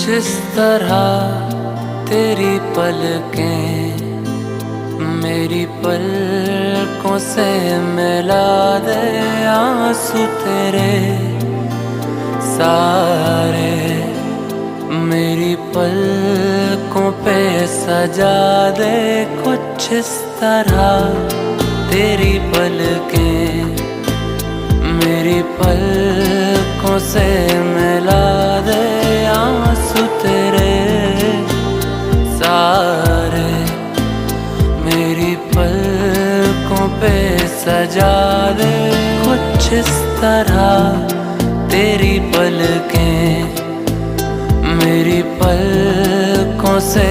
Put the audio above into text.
इस तरह तेरी पलकें मेरी पलकों से मिला दे, आंसू तेरे सारे मेरी पलकों पे सजा दे। कुछ इस तरह तेरी पलकें मेरी पलकों से मिला दे, आंसू तेरे सारे मेरी पलकों पे सजा दे। कुछ इस तरह तेरी पलकें मेरी पलकों से